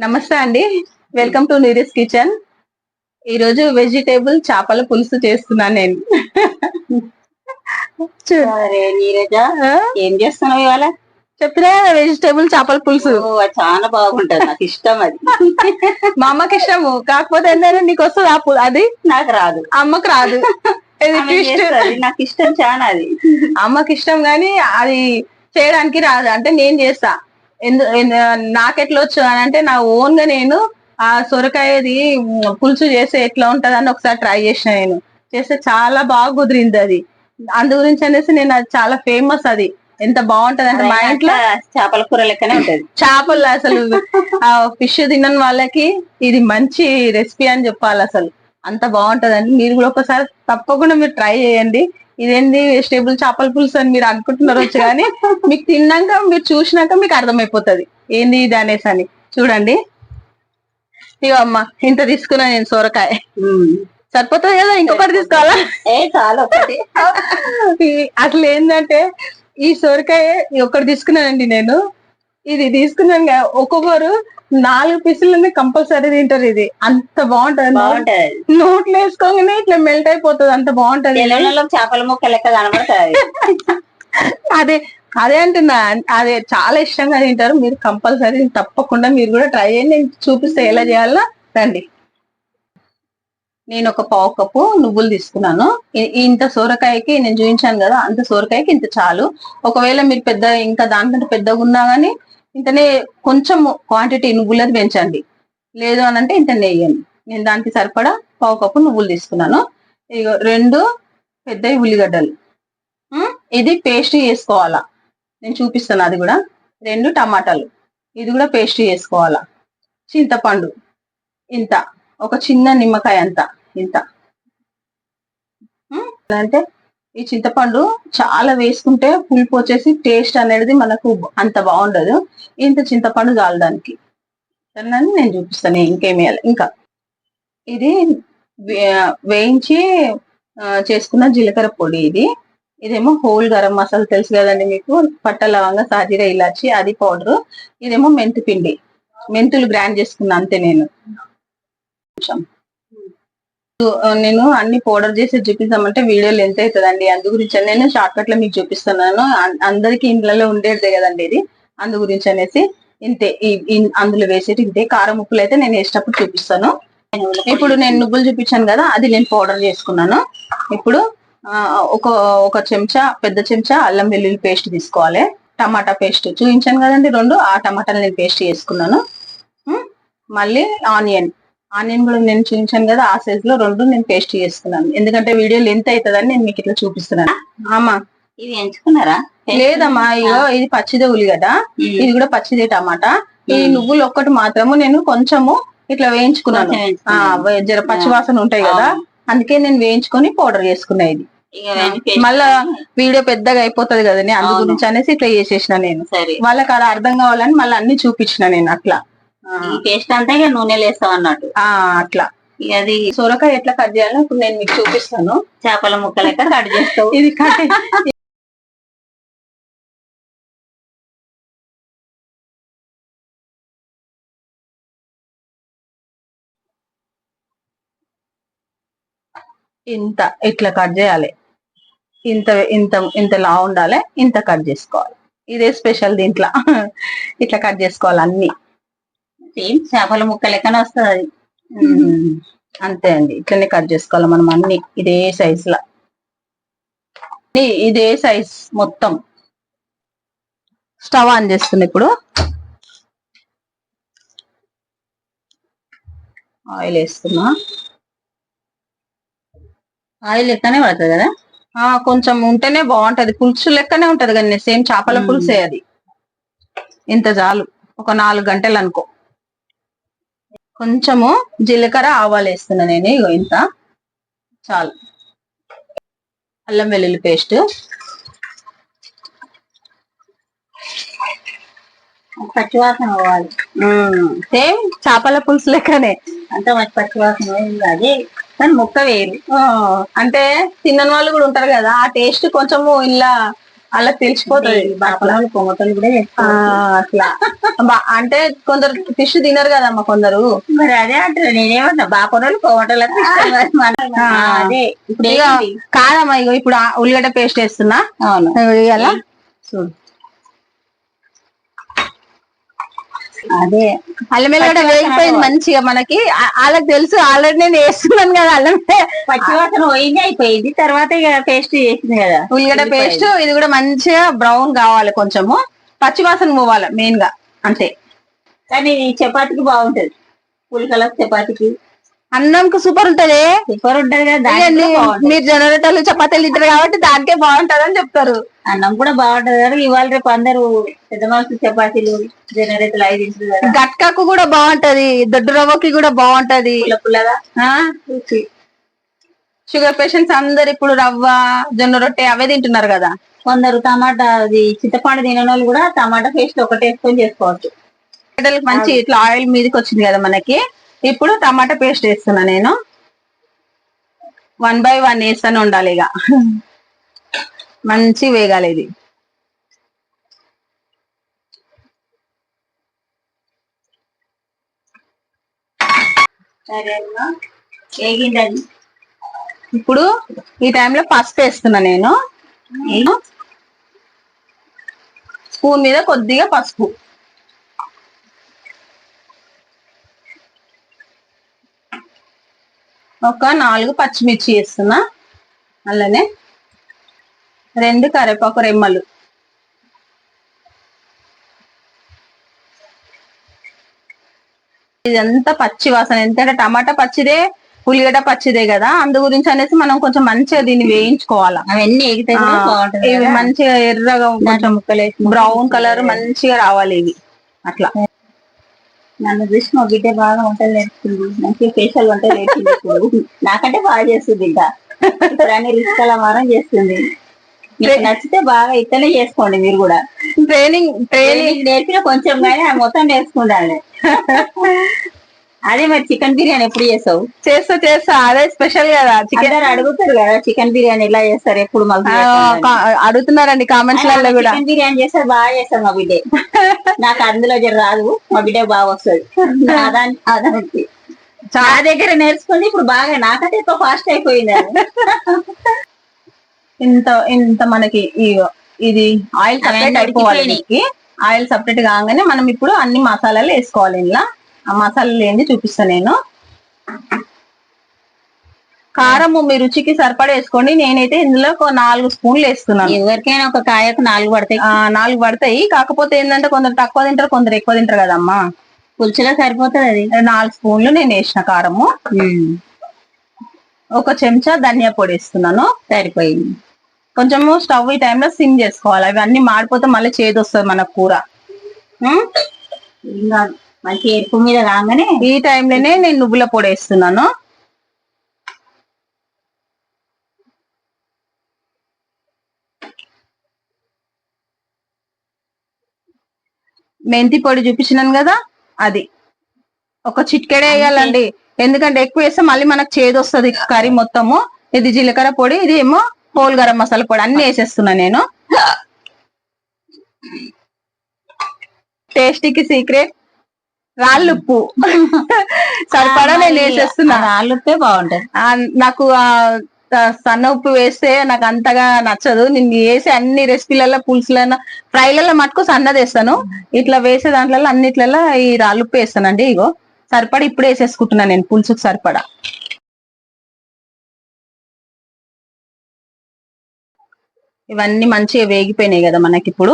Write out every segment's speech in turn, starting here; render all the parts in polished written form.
నమస్తే అండి. Welcome to Neeraj kitchen. ఈ రోజు వెజిటేబుల్ చేపల పులుసు చేస్తున్నాను నేను. అరే నీరజ, ఆ? ఏం చేస్తున్నావు ఇవాళ? చెప్పినా వెజిటేబుల్ చేపల పులుసు అది చాలా బాగుంటది, నాకు ఇష్టం అది. మా అమ్మకి ఇష్టము. కాకపోతే ఏంటంటే నీకు వస్తుంది అది నాకు రాదు, అమ్మకి రాదు. ఇది ఆమె twist. చేస్తది, నాకు ఇష్టం చాలా అది. అమ్మకి ఇష్టం గానీ అది చేయడానికి రాదు. అంటే నేను చేస్తా. నాకెట్లా వచ్చు అని అంటే నా ఓన్ గా నేను ఆ సొరకాయది పులుసు చేస్తే ఎట్లా ఉంటదని ఒకసారి ట్రై చేసిన. నేను చేస్తే చాలా బాగా కుదిరింది అది. అందు గురించి అనేసి నేను అది చాలా ఫేమస్. అది ఎంత బాగుంటది అంటే మా ఇంట్లో చేపల కూర లెక్కనే ఉంటది. చేపలు అసలు ఆ ఫిష్ తినని వాళ్ళకి ఇది మంచి రెసిపీ అని చెప్పాలి. అసలు అంత బాగుంటదండి. మీరు కూడా ఒకసారి తప్పకుండా మీరు ట్రై చేయండి. ఇదేంది వెజిటేబుల్ చేపల పులుసు అని మీరు అనుకుంటున్నారు వచ్చు, కానీ మీకు తిన్నాక మీరు చూసినాక మీకు అర్థమైపోతుంది ఏంది ఇది అనేసి అని. చూడండి, ఇగో అమ్మ ఇంత తీసుకున్నా నేను సొరకాయ. సరిపోతుంది కదా, ఇంకొకటి తీసుకోవాలా? చాలా ఒకటి. అసలు ఏంటంటే ఈ సొరకాయ ఒకటి తీసుకున్నానండి నేను. ఇది తీసుకున్నాను ఒక్కొక్కరు 4 పీసులన్నీ కంపల్సరీ తింటారు. ఇది అంత బాగుంటది. నోట్లో వేసుకోగానే ఇట్లా మెల్ట్ అయిపోతుంది, అంత బాగుంటది. చేపల ముక్క లెక్క కనబడతాయి. అదే అదే అంటున్నా, అదే చాలా ఇష్టంగా తింటారు. మీరు కంపల్సరీ తప్పకుండా మీరు కూడా ట్రై చేయండి. నేను చూపిస్తే ఎలా చేయాలో రండి. నేను ఒక 1/2 కప్పు నువ్వులు తీసుకున్నాను. ఇంత సోరకాయకి నేను చూపించాను కదా, అంత సోరకాయకి ఇంత చాలు. ఒకవేళ మీరు పెద్ద ఇంకా దానికంటే పెద్దగా ఉన్నా గానీ ఇంతనే కొంచెం క్వాంటిటీ నువ్వులది పెంచండి. లేదు అని అంటే ఇంత నెయ్యండి. నేను దానికి సరిపడా 1/2 కప్పు నువ్వులు తీసుకున్నాను. ఇక 2 పెద్ద ఉల్లిగడ్డలు, ఇది పేస్ట్ చేసుకోవాలా. నేను చూపిస్తాను అది కూడా. 2 టమాటాలు, ఇది కూడా పేస్ట్ చేసుకోవాలా. చింతపండు ఇంత, ఒక చిన్న నిమ్మకాయ అంత ఇంత. అంటే ఈ చింతపండు చాలా వేసుకుంటే పులుపు వచ్చేసి టేస్ట్ అనేది మనకు అంత బాగుండదు. ఇంత చింతపండు చాలు దానికి. సరేనండి, నేను చూపిస్తాను ఇంకేమి వేయాలి. ఇంకా ఇది వేయించి చేసుకున్న జీలకర్ర పొడి. ఇదేమో హోల్ గరం మసాలా తెలుసు కదండి మీకు, పట్ట లవంగ సాజీర ఇలాచి అది పౌడర్. ఇదేమో మెంతి పిండి, మెంతులు గ్రైండ్ చేసుకున్నా అంతే. నేను అన్ని పౌడర్ చేసి చూపిస్తామంటే వీడియో లెంత్ అవుతుందండి. అందు గురించి నేను షార్ట్ కట్ లో మీకు చూపిస్తున్నాను. అందరికి ఇంట్లో ఉండేదే కదండి ఇది, అందు గురించి అనేసి ఇంతే. అందులో వేసేటి ఇంతే. కారం ఉప్పులు అయితే నేను వేసేటప్పుడు చూపిస్తాను. ఇప్పుడు నేను నువ్వులు చూపించాను కదా, అది నేను పౌడర్ చేసుకున్నాను. ఇప్పుడు ఒక చెంచా, పెద్ద చెంచా అల్లం వెల్లుల్లి పేస్ట్ తీసుకోవాలి. టమాటా పేస్ట్ చూపించాను కదండి 2, ఆ టమాటాలు నేను పేస్ట్ చేసుకున్నాను. మళ్ళీ ఆనియన్ కూడా నేను చూపించాను కదా, ఆ సైజ్ లో 2 నేను పేస్ట్ చేసుకున్నాను. ఎందుకంటే వీడియో లెంత్ అవుతుందని నేను మీకు ఇట్లా చూపిస్తున్నాను. అమ్మా ఇది ఎంచుకున్నారా? లేదమ్మా, ఇగో ఇది పచ్చిదే ఉల్లిగడ్డ, ఇది కూడా పచ్చిదే టమాటా. ఈ నువ్వులు ఒక్కటి మాత్రము నేను కొంచెము ఇట్లా వేయించుకున్నాను. జర పచ్చివాసన ఉంటాయి కదా, అందుకే నేను వేయించుకొని పౌడర్ చేసుకున్నా. ఇది మళ్ళా వీడియో పెద్దగా అయిపోతుంది కదండి, అందు గురించి అనేసి ఇట్లా చేసేసిన నేను. వాళ్ళకి అలా అర్థం కావాలని మళ్ళీ అన్ని చూపించిన నేను. అట్లా ఈ పేస్ట్ అంతా ఇక నూనెలు వేస్తాం అన్నట్టు. అట్లా అది సొరకాయ ఎట్లా కట్ చేయాలో ఇప్పుడు నేను మీకు చూపిస్తాను. చేపల ముక్క లెక్క కట్ చేస్తావు. ఇది కట్ ఇంత ఇట్లా కట్ చేయాలి. ఇంత ఇంత ఇంత లా ఉండాలి, ఇంత కట్ చేసుకోవాలి. ఇదే స్పెషల్ దీంట్లో. ఇట్లా కట్ చేసుకోవాలి అన్ని. సేమ్ చేపల ముక్క లెక్కనే వస్తుంది అది. అంతే అండి, ఇట్లనే కట్ చేసుకోవాలి మనం అన్ని ఇదే సైజ్ లా, ఇదే సైజ్ మొత్తం. స్టవ్ ఆన్ చేస్తున్నా ఇప్పుడు. ఆయిల్ వేస్తున్నా. ఆయిల్ లెక్కనే పడుతుంది కదా, కొంచెం ఉంటేనే బాగుంటది. పులుసు లెక్కనే ఉంటది కానీ సేమ్ చేపల పులుసే అది. ఇంత చాలు, ఒక 4 గంటలు అనుకో. కొంచెము జీలకర్ర ఆవాలు వేస్తున్నా నేను. ఇగో ఇంత చాలు. అల్లం వెల్లుల్లి పేస్ట్, పచ్చివాసన పోవాలి. సేమ్ చేపల పులుసు లెక్కనే అంత మంచి పచ్చివాసన అది, కానీ ముక్క వేరు. అంటే తినని వాళ్ళు కూడా ఉంటారు కదా, ఆ టేస్ట్ కొంచెము ఇలా అలా తెలిసిపోతుంది అట్లా బాపనోళ్ళు కొమ్మటోళ్ళు కూడా ఆ, చేసుకోవచ్చు. అట్లా అంటే కొందరు ఫిష్ తినరు కదమ్మా కొందరు. మరి అదే అంటారు, నేనేమన్నా బాపనోళ్ళు కొమ్మటోళ్ళకి ఇష్టం మరి మన- ఆ. అదే ఇప్పుడు ఇక ఏంటి? కాదమ్మా ఇగో ఇప్పుడు ఉల్లిగడ్డ పేస్ట్ వేస్తున్నా. అవును అలా చూడు, అదే అల్లం వెల్లిగడ్డ వేగిపోయింది మంచిగా మనకి. వాళ్ళకి తెలుసు ఆల్రెడీ నేను వేస్తున్నాను కదా అల్లం పచ్చివాసన పోయింది అయిపోయింది, తర్వాత ఇక పేస్ట్ చేసింది కదా ఉల్లిగడ్డ పేస్ట్. ఇది కూడా మంచిగా బ్రౌన్ కావాలి, కొంచెము పచ్చి వాసన పోవాలి మెయిన్ గా అంతే. కానీ ఇది చపాతీకి బాగుంటది, ఫుల్ కలర్ చపాతీకి అన్నంకి సూపర్ ఉంటది. సూపర్ ఉంటది కదా, ఇక దానికి కూడా బాగుంటది. మీరు జొన్నరొట్టెలు చపాతీలు తింటారు కాబట్టి దానికే బాగుంటది అని చెప్తారు. అన్నం కూడా బాగుంటది కదా, ఇవాళ రేపు అందరూ పెద్ద మనుషులు చపాతీలు జనరేతలు అవి తింటారు కదా, గట్కాకు కూడా బాగుంటది, దొడ్డు రవ్వకి కూడా బాగుంటది. పుల్ల పుల్లగా ఆ షుగర్ పేషెంట్స్ అందరు ఇప్పుడు రవ్వ జొన్న రొట్టె అవే తింటున్నారు కదా. కొందరు టమాటా అది చింతపండు తినని వాళ్ళు కూడా టమాటా పేస్ట్ ఒకటి వేసుకొని చేసుకోవచ్చు. బిడ్డలకు మంచి ఇట్లా ఆయిల్ మీదకి వచ్చింది కదా మనకి. ఇప్పుడు టమాటా పేస్ట్ వేస్తున్నా నేను. 1 by 1 వేస్తానే ఉండాలి ఇక, మంచి వేగాలి ఇది. సరేనా, వేగిందని ఇప్పుడు ఈ టైంలో పసుపు వేస్తున్నా నేను. స్పూన్ మీద కొద్దిగా పసుపు, ఒక 4 పచ్చిమిర్చి వేస్తున్నా, అలానే 2 కరివేపాకు రెమ్మలు, ఇదంతా పచ్చి వాసన. ఎందుకంటే టమాటా పచ్చిదే, ఉల్లిగడ్డ పచ్చిదే కదా, అందు గురించి అనేసి మనం కొంచెం మంచిగా దీన్ని వేయించుకోవాలా. అవన్నీ ఎగితే కూడా బాగుంటది ఇవి కదా. మంచిగా ఎర్రగా కొంచెం బ్రౌన్ కలర్ మంచిగా రావాలి ఇవి అట్లా. నన్ను చూసి మా బిడ్డ బాగా వంటలు నేర్చుకుంది, మంచి స్పెషల్ వంటలు నేర్చుకుంది. ఇప్పుడు నాకంటే బాగా చేస్తుంది, ఇంకా ఇప్పుడు అన్ని రుచికల మారం చేస్తుంది. మీకు నచ్చితే బాగా ఇట్లనే చేసుకోండి మీరు కూడా. ట్రైనింగ్ నేర్పిన కొంచెం కానీ ఆ మొత్తం నేర్చుకుంటాను. అదే మరి చికెన్ బిర్యానీ ఎప్పుడు చేస్తావు? చేస్తా అదే స్పెషల్ కదా. చికెన్ అందరు అడుగుతారు కదా చికెన్ బిర్యానీ ఎలా చేస్తారు, ఎప్పుడు మాకు అడుగుతున్నారండి కామెంట్స్ లలో కూడా. చికెన్ బిర్యానీ చేస్తారు, బాగా చేస్తారు మా బిడ్డ. నాకు అందులో జర రాదు, మా బిడ్డ బాగా వస్తుంది. అదానికి నా దగ్గర నేర్చుకుంది, ఇప్పుడు బాగా నాకంటే ఎక్కువ ఫాస్ట్ అయిపోయింది. ఇంత మనకి ఇది ఆయిల్ సపరేట్ అయిపోవాలి. దీనికి ఆయిల్ సపరేట్ కాగానే మనం ఇప్పుడు అన్ని మసాలాలు వేసుకోవాలి. ఇలా ఆ మసాలాలు ఏంది చూపిస్తాను నేను. కారము మీ రుచికి సరిపడా వేసుకోండి. నేనైతే ఇందులో ఒక 4 స్పూన్లు వేస్తున్నాను. ఎవరికైనా ఒక కాయకు 4 పడతాయి. 4 పడతాయి. కాకపోతే ఏంటంటే కొందరు తక్కువ తింటారు, కొందరు ఎక్కువ తింటారు కదమ్మా. పులుసులో సరిపోతుంది అది. 4 స్పూన్లు నేను వేసిన కారము. 1 చెంచా ధనియా పొడి వేస్తున్నాను. సరిపోయింది. కొంచెము స్టవ్ ఈ టైంలో సిమ్ చేసుకోవాలి. అవి అన్ని మాడిపోతే మళ్ళీ చేదు వస్తుంది మన కూర. మంచి ఎరుపు మీద రాగానే ఈ టైంలోనే నేను నువ్వుల పొడి వేస్తున్నాను. మెంతి పొడి చూపించినాను కదా, అది 1 చిటికెడే వేయాలండి. ఎందుకంటే ఎక్కువ వేస్తే మళ్ళీ మనకు చేదు వస్తుంది కర్రీ మొత్తము. ఇది జీలకర్ర పొడి, ఇది ఏమో హోల్ గరం మసాలా పొడి, అన్ని వేసేస్తున్నా నేను. టేస్టీకి సీక్రెట్ రాళ్ళుప్పు సరిపడా నేను వేసేస్తున్నా. రాళ్ళుప్పే బాగుంటది. నాకు సన్న ఉప్పు వేస్తే నాకు అంతగా నచ్చదు. నేను వేసే అన్ని రెసిపీలలో, పులుసులలో, ఫ్రైలలో మటుకు సన్నది వేస్తాను. ఇట్లా వేసే దాంట్లో అన్నిట్లలో ఈ రాళ్ళుప్పు వేస్తానండి. ఇగో సరిపడా ఇప్పుడు వేసేసుకుంటున్నా నేను పులుసుకు సరిపడా. ఇవన్నీ మంచిగా వేగిపోయినాయి కదా మనకి. ఇప్పుడు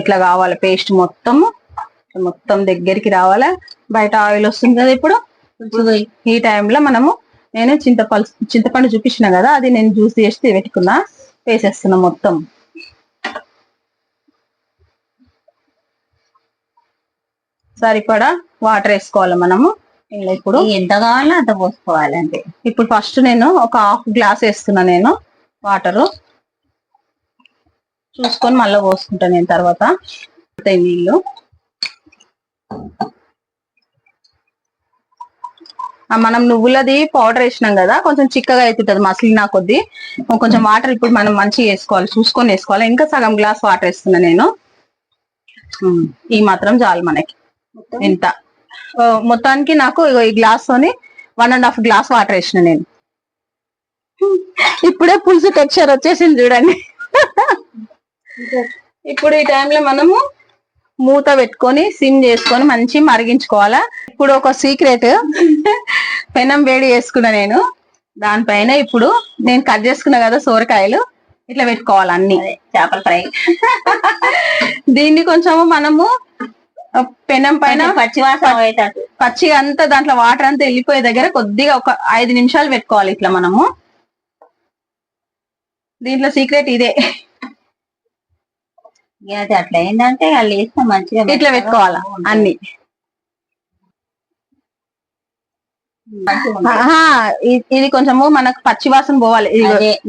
ఇట్లా కావాలి పేస్ట్ మొత్తం దగ్గరికి రావాలా. బయట ఆయిల్ వస్తుంది కదా ఇప్పుడు. ఈ టైంలో నేను చింతపండు చూపించిన కదా, అది నేను జ్యూస్ చేసి పెట్టుకున్నా, వేసేస్తున్నా మొత్తం. సరిపడా వాటర్ వేసుకోవాలి మనము. ఇప్పుడు ఎంత కావాలో అంత పోసుకోవాలి అంతే. ఇప్పుడు ఫస్ట్ నేను ఒక 1/2 గ్లాస్ వేస్తున్నా నేను వాటరు. చూసుకొని మళ్ళీ పోసుకుంటా నేను తర్వాత నీళ్ళు. మనం నువ్వులది పౌడర్ వేసినాం కదా, కొంచెం చిక్కగా అవుతుంటది మసిలినా కొద్దీ. కొంచెం వాటర్ ఇప్పుడు మనం మంచిగా వేసుకోవాలి, చూసుకొని వేసుకోవాలి. ఇంకా సగం గ్లాస్ వాటర్ వేస్తున్నా నేను. ఈ మాత్రం చాలు మనకి. ఎంత మొత్తానికి నాకు ఈ గ్లాస్ తోని 1.5 గ్లాస్ వాటర్ వేసిన నేను. ఇప్పుడే పులుసు టెక్స్చర్ వచ్చేసింది చూడండి. ఇప్పుడు ఈ టైంలో మనము మూత పెట్టుకొని సిమ్ చేసుకొని మంచి మరిగించుకోవాలా. ఇప్పుడు ఒక సీక్రెట్, పెనం వేడి చేసుకున్నా నేను. దానిపైన ఇప్పుడు నేను కట్ చేసుకున్నా కదా సోరకాయలు, ఇట్లా పెట్టుకోవాలి అన్ని. చేపల ఫ్రై. దీన్ని కొంచెము మనము పెనం పైన పచ్చిగా అంతా దాంట్లో వాటర్ అంతా వెళ్ళిపోయే దగ్గర కొద్దిగా ఒక 5 నిమిషాలు పెట్టుకోవాలి ఇట్లా మనము. దీంట్లో సీక్రెట్ ఇదే. అట్లా ఏంటంటే వాళ్ళు వేస్తే మంచిగా ఇట్లా పెట్టుకోవాలా అన్ని. ఇది కొంచెము మనకు పచ్చి వాసన పోవాలి.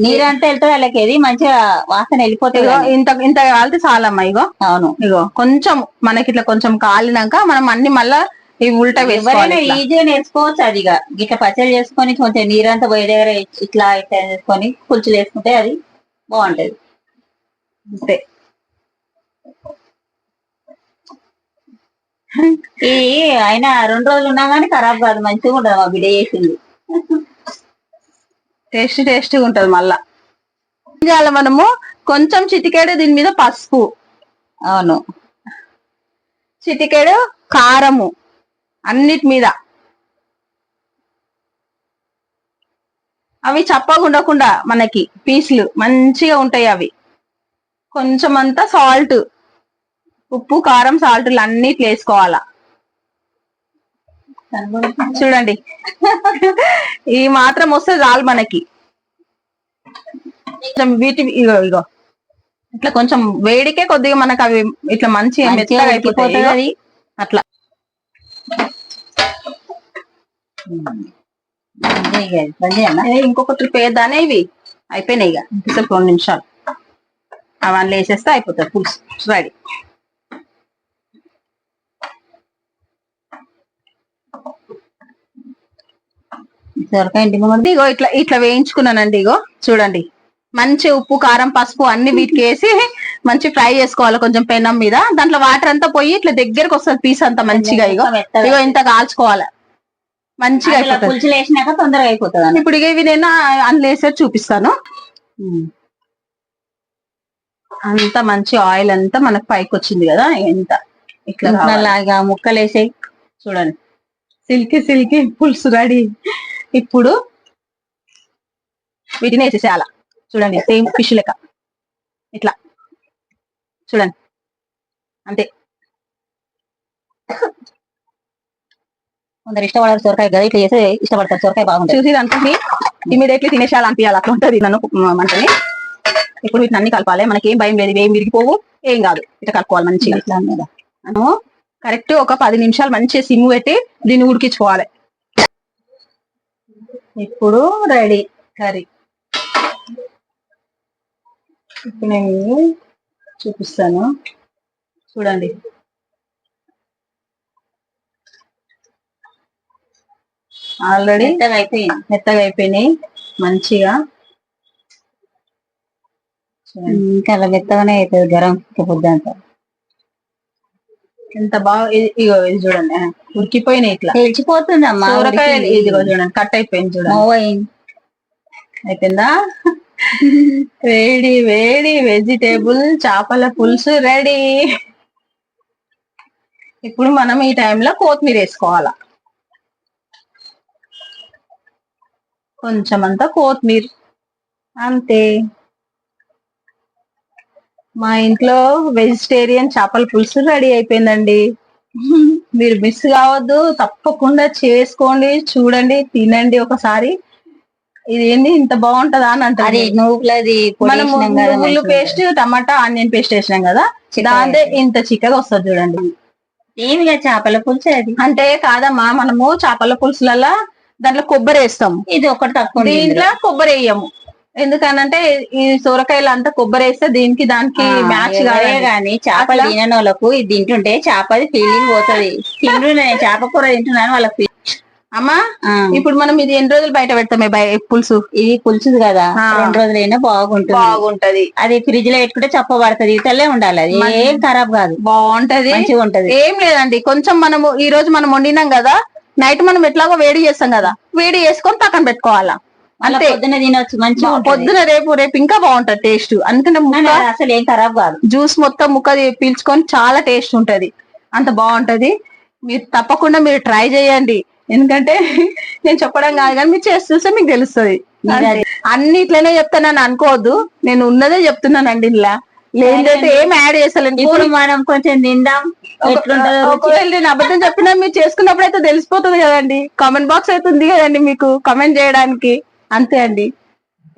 నీరంతా వెళ్తే వాళ్ళకి ఏది మంచిగా వాసన వెళ్ళిపోతుంది. ఇంత కాలితే చాలమ్మా. ఇగో అవును, ఇగో కొంచెం మనకి ఇట్లా కొంచెం కాలినాక మనం అన్ని మళ్ళా ఈ ఉల్టా వేసుకోవాలి. ఈజీగా నేర్చుకోవచ్చు. అది ఇట్లా పచ్చడి చేసుకొని కొంచెం నీరంతా పోయే దగ్గర ఇట్లా ఇట్లా చేసుకొని పులుసులు వేసుకుంటే అది బాగుంటది. అంతే. ఇది అయినా 2 రోజులు ఉన్నా కానీ ఖరాబ్ కాదు, మంచిగా ఉంటది. మా బిడ్డ చేసింది టేస్టీగా ఉంటది. మళ్ళా మనము కొంచెం చిటికేడు దీని మీద పసుపు, అవును, చిటికేడు కారము, అన్నిటి మీద. అవి చప్పగా ఉండకుండా మనకి పీసులు మంచిగా ఉంటాయి అవి. కొంచెం అంతా సాల్ట్, ఉప్పు కారం సాల్ట్లు అన్నిట్లు వేసుకోవాలా. చూడండి, ఈ మాత్రం వస్తే చాలు మనకి. ఇగో ఇట్లా కొంచెం వేడికే కొద్దిగా మనకు అవి ఇట్లా మంచిగా మెత్తగా అయిపోతాయి. అట్లా ఇంకొక ట్రిప్ వేద్దానే. ఇవి అయిపోయినాయి ఇక, ఇంకొక 2 నిమిషాలు అవన్నీ వేసేస్తే అయిపోతుంది పులుసు రెడీ. ఇగో ఇట్లా ఇట్లా వేయించుకున్నానండి. ఇగో చూడండి, మంచి ఉప్పు కారం పసుపు అన్ని వీటికి వేసి మంచి ఫ్రై చేసుకోవాలి కొంచెం పెనం మీద. దాంట్లో వాటర్ అంతా పోయి ఇట్లా దగ్గరకు వస్తుంది పీస్ అంతా మంచిగా. ఇగో ఇంత కాల్చుకోవాలి మంచిగా. పులుసులు వేసినాక తొందరగా అయిపోతుంది. ఇప్పుడు ఇవి నేను అందులో వేసేది చూపిస్తాను. అంత మంచి ఆయిల్ అంతా మనకు పైకి వచ్చింది కదా. ఎంత ఇట్లా ముక్కలు వేసే చూడండి, సిల్కీ పులుసు రెడీ. ఇప్పుడు వీటిని వేసేసేయాల. చూడండి, సేమ్ ఫిష్ లెక్క ఇట్లా చూడండి. అంతే. కొందరు ఇష్టపడారు సొరకాయ కదా, ఇట్లా చేస్తే ఇష్టపడతారు. సొరకాయ బాగుంటుంది. చూసి అనుకుంటే ఇమీడియట్లీ తినేసేయాలి అనిపించాలి, అట్లా ఉంటుంది నన్ను మంటని. ఇప్పుడు వీటిని అన్ని కలపాలి. మనకి ఏం భయం లేదు, ఏం విరిగిపోవు, ఏం కాదు. ఇట్లా కలుపుకోవాలి మంచిగా. కరెక్ట్ ఒక 10 నిమిషాలు మంచిగా సిమ్ పెట్టి దీన్ని ఉడికించుకోవాలి. ఇప్పుడు రెడీ కర్రీ. ఇప్పుడు నేను చూపిస్తాను చూడండి. ఆల్రెడీ మెత్తగా అయిపోయినాయి మంచిగా. ఇంకా అలా మెత్తగానే అవుతుంది గరం పొద్దంతా. ఎంత బాగా ఇగో ఇది చూడండి, ఉడికిపోయినాయి ఇట్లా తెలిసిపోతుంది అమ్మా. సోరకాయ ఇదిగో చూడండి కట్ అయిపోయింది చూడండి. అయిపోయిందా? వేడి వేడి వెజిటేబుల్ చేపల పులుసు రెడీ. ఇప్పుడు మనం ఈ టైంలో కొత్తిమీర వేసుకోవాలా. కొంచెం అంతా కొత్తిమీర, అంతే. మా ఇంట్లో వెజిటేరియన్ చేపల పులుసు రెడీ అయిపోయిందండి. మీరు మిస్ కావద్దు, తప్పకుండా చేసుకోండి, చూడండి, తినండి ఒకసారి. ఇది ఏంది ఇంత బాగుంటదా అని అంటారు. మనం నువ్వులు పేస్ట్ టమాటా ఆనియన్ పేస్ట్ వేసినాం కదా, దాంతో ఇంత చిక్కగా వస్తుంది చూడండి. ఏమి చేపల పులుసు అది అంటే కాదమ్మా, మనము చేపల పులుసులలో దాంట్లో కొబ్బరి వేస్తాం. ఇది ఒకటి తక్కువ, దీంట్లో కొబ్బరి వేయము. ఎందుకనంటే ఈ సొరకాయలు అంతా కొబ్బరి వేస్తే దీనికి దానికి మ్యాచ్ కాదే. కానీ చేపలు తినని వాళ్ళకు ఇది తింటుంటే చేపది ఫీలింగ్ పోతుంది. తింటూ నేను చేప కూర తింటున్నాను వాళ్ళకి అమ్మా ఆ, ఇప్పుడు మనం ఇది ఎన్ని రోజులు బయట పెడతామే పులుసు ఇది పులుసుది కదా ఆ. 2 రోజులైనా బాగుంటుంది. బాగుంటది, అది ఫ్రిడ్జ్ లో పెట్టుకుంటే చప్పబడుతుంది, ఇతలే ఉండాలి, అది ఏం ఖరాబ్ కాదు, బాగుంటది, మంచిగా ఉంటది. ఏం లేదండి. కొంచెం మనము ఈ రోజు మనం వండినాం కదా, నైట్ మనం ఎట్లాగో వేడి చేస్తాం కదా, వేడి చేసుకొని పక్కన పెట్టుకోవాలా మళ్ళా అంతే. పొద్దున్న తినొచ్చు, మంచిగా ఉంటది. పొద్దున రేపు ఇంకా బాగుంటది టేస్ట్, అందుకంటే కానీ అది అసలు ఏం ఖరాబ్ కాదు. జ్యూస్ మొత్తం ముక్క పీల్చుకొని చాలా టేస్ట్ ఉంటది, అంత బాగుంటది. మీరు తప్పకుండా మీరు ట్రై చేయండి, ఎందుకంటే నేను చెప్పడం కాదు కానీ మీరు చేసి చూస్తే మీకు తెలుస్తుంది. అన్ని ఇట్లనే చెప్తానని అనుకోవద్దు, నేను ఉన్నదే చెప్తున్నానండి. ఇలా లేదంటే ఏం యాడ్ చేస్తలేను. ఇప్పుడు మనం కొంచెం తిందాం, ఎట్లుంటదో రుచి. ఒకవేళ నేను అబద్ధం చెప్పినా మీరు చేసుకున్నప్పుడు అయితే తెలిసిపోతుంది కదండి. కామెంట్ బాక్స్ అయితే ఉంది కదండి మీకు కామెంట్ చేయడానికి. అంతే అండి.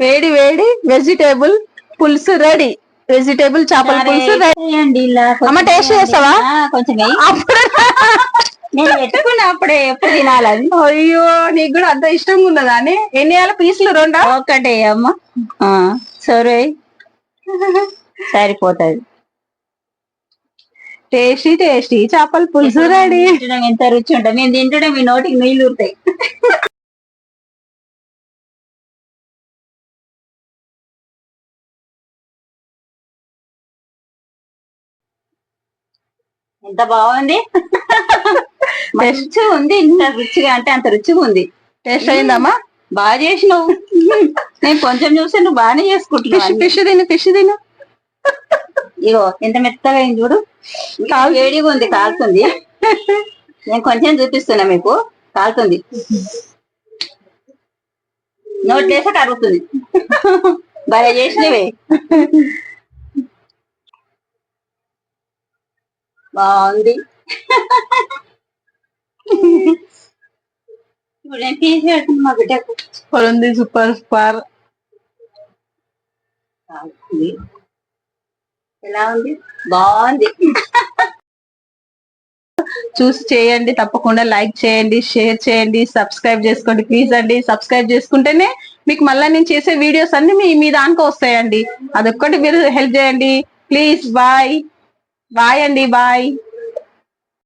వేడి వేడి వెజిటేబుల్ పులుసు రెడీ, వెజిటేబుల్ చేపల పులుసు రెడీ. వేయండి ఇలా, అమ్మ టేస్ట్ చేస్తావా? కొంచెం వేయి. అప్పుడు నేను పెట్టుకున్నా అప్పుడే, ఎప్పుడు తినాలని. అయ్యో నీకు కూడా అంత ఇష్టంగా ఉన్నదా అని. ఎన్ని వేల పీసులు? 2? ఒకటే అమ్మ, సరే సరిపోతది. టేస్టీ టేస్టీ చేపల పులుసు రెడీ. తినడం ఎంత రుచి ఉంటుంది, మేము తింటుంటే మీ నోటికి నీళ్లు ఊరుతాయి. ఎంత బాగుంది, మంచిగా ఉంది. ఇంత రుచిగా అంటే అంత రుచిగా ఉంది. టేస్ట్ అయిందమ్మా? బాగా చేసినావు. నేను కొంచెం చూస్తే నువ్వు బాగానే చేసుకుంటున్నావు. ఫిష్ తిను. ఇగో ఎంత మెత్తగా అయింది చూడు, వేడిగా ఉంది, కాలుతుంది. నేను కొంచెం చూపిస్తున్నా మీకు, కాలుతుంది, నోట్లేసా కరుగుతుంది. బాగా చేసినవే, బాగుంది. ఇప్పుడు నేను తీసి పెడుతున్నా మా బిడ్డకు. Super super. ఎలా ఉంది? బాగుంది. చూసి చేయండి, తప్పకుండా లైక్ చేయండి, షేర్ చేయండి, సబ్స్క్రైబ్ చేసుకోండి ప్లీజ్ అండి. సబ్స్క్రైబ్ చేసుకుంటేనే మీకు మళ్ళీ నేను చేసే వీడియోస్ అన్ని మీ దానికి వస్తాయండి. అదొక్కటి మీరు హెల్ప్ చేయండి ప్లీజ్. బాయ్ అండి, బాయ్.